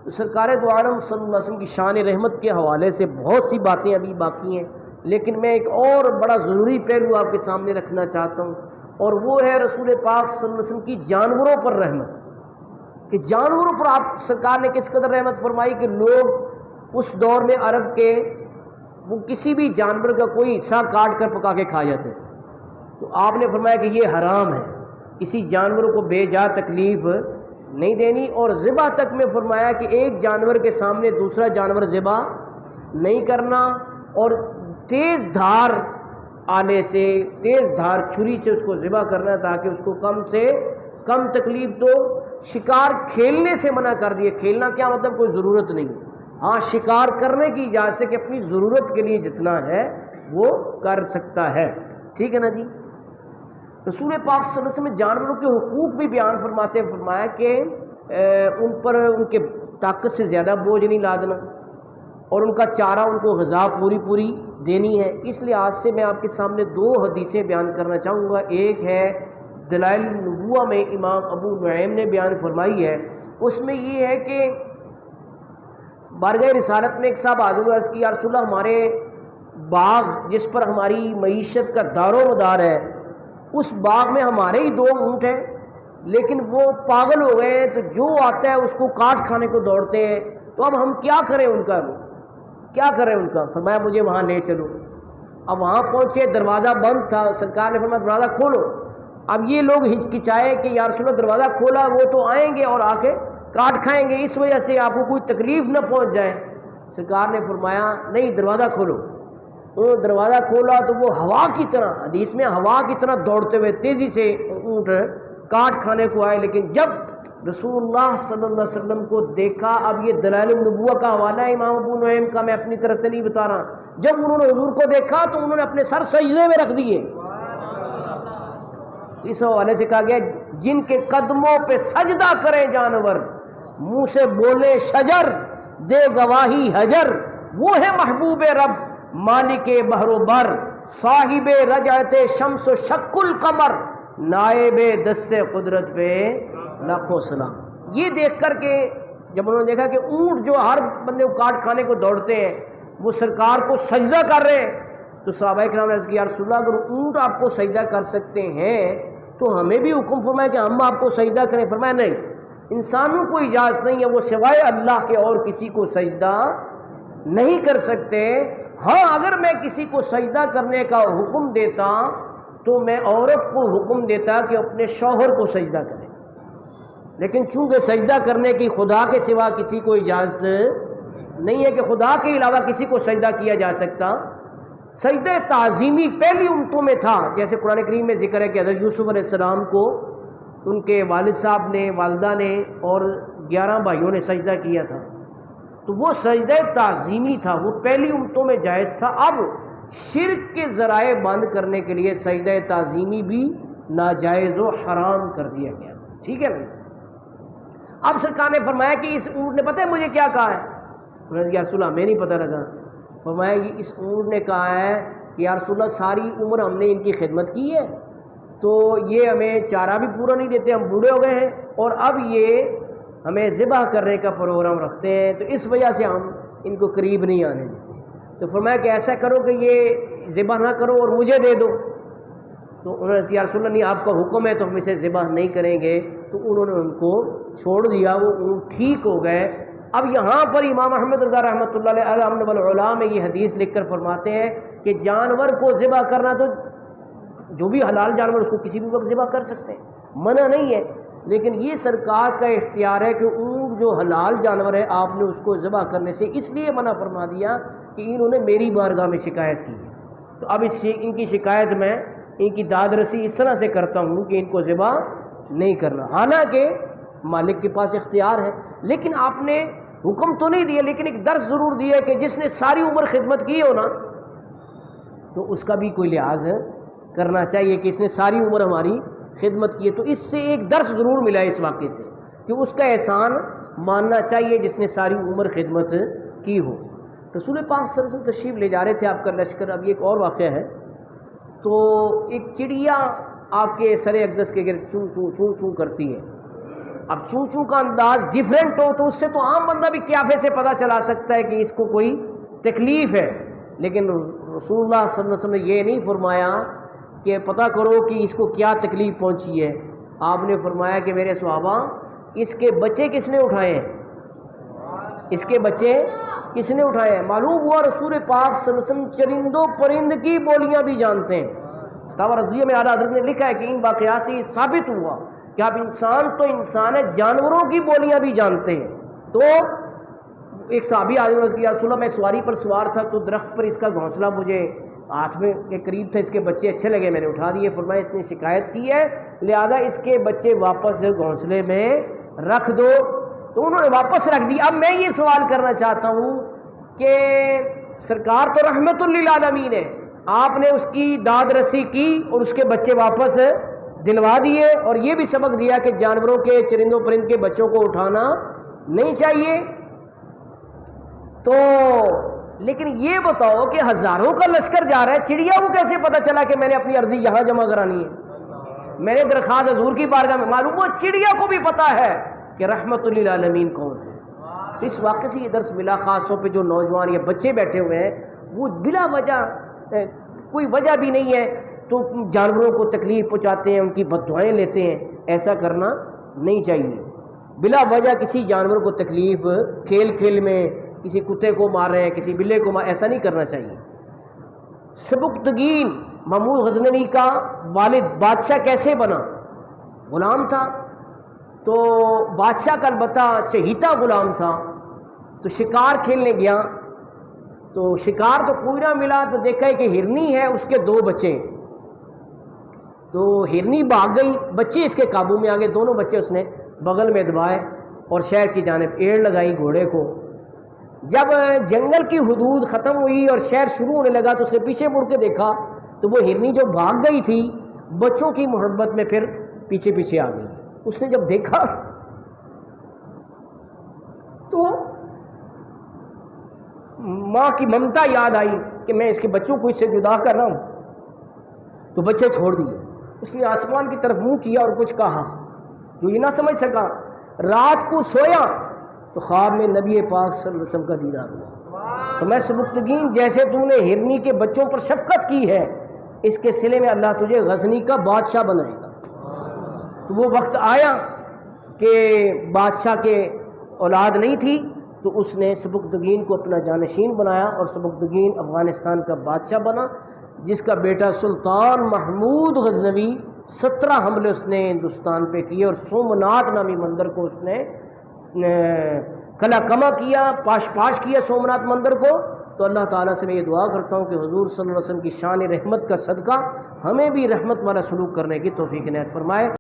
تو سرکار دو عالم صلی اللہ علیہ وسلم کی شان رحمت کے حوالے سے بہت سی باتیں ابھی باقی ہیں، لیکن میں ایک اور بڑا ضروری پہلو آپ کے سامنے رکھنا چاہتا ہوں، اور وہ ہے رسول پاک صلی اللہ علیہ وسلم کی جانوروں پر رحمت، کہ جانوروں پر آپ سرکار نے کس قدر رحمت فرمائی کہ لوگ اس دور میں عرب کے وہ کسی بھی جانور کا کوئی حصہ کاٹ کر پکا کے کھا جاتے تھے، تو آپ نے فرمایا کہ یہ حرام ہے، کسی جانور کو بے جا تکلیف نہیں دینی، اور ذبح تک میں فرمایا کہ ایک جانور کے سامنے دوسرا جانور ذبح نہیں کرنا، اور تیز دھار آنے سے، تیز دھار چھری سے اس کو ذبح کرنا تاکہ اس کو کم سے کم تکلیف دو۔ شکار کھیلنے سے منع کر دیے، کھیلنا کیا مطلب کوئی ضرورت نہیں، ہاں شکار کرنے کی اجازت ہے کہ اپنی ضرورت کے لیے جتنا ہے وہ کر سکتا ہے، ٹھیک ہے نا جی۔ رسول پاک صلی اللہ علیہ وسلم جانوروں کے حقوق بھی بیان فرماتے ہیں، فرمایا کہ ان پر ان کے طاقت سے زیادہ بوجھ نہیں لادنا، اور ان کا چارہ ان کو غذا پوری دینی ہے۔ اس لحاظ سے میں آپ کے سامنے دو حدیثیں بیان کرنا چاہوں گا، ایک ہے دلائل النبوہ میں امام ابو نعیم نے بیان فرمائی ہے، اس میں یہ ہے کہ بارگاہ رسالت میں ایک صاحب حاضر عرض کی، یا رسول اللہ ہمارے باغ جس پر ہماری معیشت کا دار و مدار ہے، اس باغ میں ہمارے ہی 2 اونٹ ہیں، لیکن وہ پاگل ہو گئے ہیں، تو جو آتا ہے اس کو کاٹ کھانے کو دوڑتے ہیں، تو اب ہم کیا کریں ان کا، کیا کریں ان کا؟ فرمایا مجھے وہاں لے چلو۔ اب وہاں پہنچے، دروازہ بند تھا، سرکار نے فرمایا دروازہ کھولو۔ اب یہ لوگ ہچکچائے کہ یا رسول اللہ دروازہ کھولا، وہ تو آئیں گے اور آ کے کاٹ کھائیں گے، اس وجہ سے آپ کو کوئی تکلیف نہ پہنچ جائے۔ سرکار نے فرمایا نہیں، دروازہ کھولو۔ انہوں نے دروازہ کھولا تو وہ ہوا کی طرح، حدیث میں ہوا کی طرح دوڑتے ہوئے تیزی سے اونٹ کاٹ کھانے کو آئے، لیکن جب رسول اللہ صلی اللہ علیہ وسلم کو دیکھا، اب یہ دلائل النبوہ کا حوالہ ہے امام ابو نعیم کا، میں اپنی طرف سے نہیں بتا رہا، جب انہوں نے حضور کو دیکھا تو انہوں نے اپنے سر سجدے میں رکھ دیے۔ تو اس حوالے سے کہا گیا جن کے قدموں پہ سجدہ کریں جانور، منہ سے بولے شجر، دے گواہی حجر، وہ ہے محبوب رب مالک بحر و بر، صاحب رجعت شمس و شق القمر، نائب دست قدرت پہ لاکھوں سلام۔ یہ دیکھ کر کے جب انہوں نے دیکھا کہ اونٹ جو ہر بندے کو کاٹ کھانے کو دوڑتے ہیں وہ سرکار کو سجدہ کر رہے ہیں، تو صحابہ کرام نے عرض کیا یا رسول اللہ اگر اونٹ آپ کو سجدہ کر سکتے ہیں تو ہمیں بھی حکم فرمایا کہ ہم آپ کو سجدہ کریں۔ فرمایا نہیں، انسانوں کو اجازت نہیں ہے، وہ سوائے اللہ کے اور کسی کو سجدہ نہیں کر سکتے۔ ہاں اگر میں کسی کو سجدہ کرنے کا حکم دیتا تو میں عورت کو حکم دیتا کہ اپنے شوہر کو سجدہ کرے، لیکن چونکہ سجدہ کرنے کی خدا کے سوا کسی کو اجازت نہیں ہے کہ خدا کے علاوہ کسی کو سجدہ کیا جا سکتا۔ سجدہ تعظیمی پہلی امتوں میں تھا، جیسے قرآن کریم میں ذکر ہے کہ حضرت یوسف علیہ السلام کو ان کے والد صاحب نے، والدہ نے اور 11 بھائیوں نے سجدہ کیا تھا، تو وہ سجدہ تعظیمی تھا، وہ پہلی امتوں میں جائز تھا۔ اب شرک کے ذرائع بند کرنے کے لیے سجدہ تعظیمی بھی ناجائز و حرام کر دیا گیا، ٹھیک ہے بھائی۔ اب سرکار نے فرمایا کہ اس اونٹ نے پتہ ہے مجھے کیا کہا ہے؟ انہوں نے کہا یا رسول اللہ ہمیں نہیں پتہ لگا۔ فرمایا یہ اس اونٹ نے کہا ہے کہ یا رسول اللہ ساری عمر ہم نے ان کی خدمت کی ہے، تو یہ ہمیں چارہ بھی پورا نہیں دیتے، ہم بوڑھے ہو گئے ہیں، اور اب یہ ہمیں ذبح کرنے کا پروگرام رکھتے ہیں، تو اس وجہ سے ہم ان کو قریب نہیں آنے دیتے۔ تو فرمایا کہ ایسا کرو کہ یہ ذبح نہ کرو اور مجھے دے دو۔ تو انہوں نے کہا یا رسول اللہ نہیں، آپ کا حکم ہے تو ہم اسے ذبح نہیں کریں گے۔ تو انہوں نے ان کو چھوڑ دیا، وہ اونٹ ٹھیک ہو گئے۔ اب یہاں پر امام احمد رضا رحمۃ اللہ علیہ امن والعلا میں یہ حدیث لکھ کر فرماتے ہیں کہ جانور کو ذبح کرنا تو جو بھی حلال جانور اس کو کسی بھی وقت ذبح کر سکتے ہیں، منع نہیں ہے، لیکن یہ سرکار کا اختیار ہے کہ اونٹ جو حلال جانور ہے آپ نے اس کو ذبح کرنے سے اس لیے منع فرما دیا کہ انہوں نے میری بارگاہ میں شکایت کی ہے، تو اب ان کی شکایت میں ان کی داد رسی اس طرح سے کرتا ہوں کہ ان کو ذبح نہیں کرنا، حالانکہ مالک کے پاس اختیار ہے۔ لیکن آپ نے حکم تو نہیں دیا، لیکن ایک درس ضرور دیا کہ جس نے ساری عمر خدمت کی ہو نا تو اس کا بھی کوئی لحاظ کرنا چاہیے کہ اس نے ساری عمر ہماری خدمت کی ہے۔ تو اس سے ایک درس ضرور ملا ہے اس واقعے سے کہ اس کا احسان ماننا چاہیے جس نے ساری عمر خدمت کی ہو۔ رسول پاک صلی اللہ علیہ وسلم تشریف لے جا رہے تھے آپ کا لشکر۔ اب یہ ایک اور واقعہ ہے، تو ایک چڑیا آپ کے سر اقدس کے گرد چوں چوں چوں چوں کرتی ہے، اب چوں چوں کا انداز ڈیفرنٹ ہو تو اس سے تو عام بندہ بھی قیافے سے پتہ چلا سکتا ہے کہ اس کو کوئی تکلیف ہے، لیکن رسول اللہ صلی اللہ علیہ وسلم نے یہ نہیں فرمایا کہ پتہ کرو کہ اس کو کیا تکلیف پہنچی ہے۔ آپ نے فرمایا کہ میرے صحابہ اس کے بچے کس نے اٹھائے ہیں، اس کے بچے کس نے اٹھائے ہیں؟ معلوم ہوا رسول پاک صلی اللہ علیہ وسلم چرندوں پرند کی بولیاں بھی جانتے ہیں۔ فتاوی رضویہ میں اعلیٰ حضرت نے لکھا ہے کہ ان واقعات سے یہ ثابت ہوا کہ آپ انسان تو انسان ہے، جانوروں کی بولیاں بھی جانتے ہیں۔ تو ایک صحابی آدمی نے کہا رسول اللہ میں سواری پر سوار تھا تو درخت پر اس کا گھونسلہ مجھے ہاتھ میں کے قریب تھا، اس کے بچے اچھے لگے، میں نے اٹھا دیے۔ فرمایا اس نے شکایت کی ہے لہذا اس کے بچے واپس گھونسلے میں رکھ دو، تو انہوں نے واپس رکھ دی۔ اب میں یہ سوال کرنا چاہتا ہوں کہ سرکار تو رحمت للعالمین ہے، آپ نے اس کی داد رسی کی اور اس کے بچے واپس دلوا دیے، اور یہ بھی سبق دیا کہ جانوروں کے چرندوں پرند کے بچوں کو اٹھانا نہیں چاہیے۔ تو لیکن یہ بتاؤ کہ ہزاروں کا لشکر جا رہا ہے، چڑیا کو کیسے پتہ چلا کہ میں نے اپنی عرضی یہاں جمع کرانی ہے؟ میں نے درخواست حضور کی بارگاہ میں، معلوم ہو چڑیا کو بھی پتہ ہے کہ رحمت للعالمین کون ہے۔ تو اس واقعے سے یہ درس ملا، خاص طور پہ جو نوجوان یا بچے بیٹھے ہوئے ہیں وہ بلا وجہ کوئی وجہ بھی نہیں ہے تو جانوروں کو تکلیف پہنچاتے ہیں، ان کی بد دعائیں لیتے ہیں۔ ایسا کرنا نہیں چاہیے، بلا وجہ کسی جانور کو تکلیف، کھیل کھیل میں کسی کتے کو مار رہے ہیں، کسی بلے کو ایسا نہیں کرنا چاہیے۔ سبکتگین محمود غزنوی کا والد بادشاہ کیسے بنا؟ غلام تھا، تو بادشاہ کا البتہ چہیتا غلام تھا، تو شکار کھیلنے گیا تو شکار تو کوئی نہ ملا، تو دیکھا کہ ہرنی ہے، اس کے 2 بچے، تو ہرنی بھاگ گئی، بچے اس کے قابو میں آ گئے، دونوں بچے اس نے بغل میں دبائے اور شہر کی جانب ایڑ لگائی گھوڑے کو۔ جب جنگل کی حدود ختم ہوئی اور شہر شروع ہونے لگا تو اس نے پیچھے مڑ کے دیکھا تو وہ ہرنی جو بھاگ گئی تھی بچوں کی محبت میں پھر پیچھے پیچھے آ گئی۔ اس نے جب دیکھا تو ماں کی ممتا یاد آئی کہ میں اس کے بچوں کو اس سے جدا کر رہا ہوں، تو بچے چھوڑ دیے۔ اس نے آسمان کی طرف منہ کیا اور کچھ کہا جو یہ نہ سمجھ سکا۔ رات کو سویا تو خواب میں نبی پاک صلی اللہ علیہ وسلم کا دیدار ہوا۔ تو میں سبکتگین جیسے تو نے ہرنی کے بچوں پر شفقت کی ہے، اس کے صلے میں اللہ تجھے غزنی کا بادشاہ بنائے گا۔ تو وہ وقت آیا کہ بادشاہ کے اولاد نہیں تھی تو اس نے سبکتگین کو اپنا جانشین بنایا اور سبکتگین افغانستان کا بادشاہ بنا، جس کا بیٹا سلطان محمود غزنوی 17 حملے اس نے ہندوستان پہ کیے اور سومناتھ نامی مندر کو اس نے کلا کما کیا، پاش کیا سومناتھ مندر کو۔ تو اللہ تعالیٰ سے میں یہ دعا کرتا ہوں کہ حضور صلی اللہ علیہ وسلم کی شان رحمت کا صدقہ ہمیں بھی رحمت والا سلوک کرنے کی توفیق عنایت فرمائے۔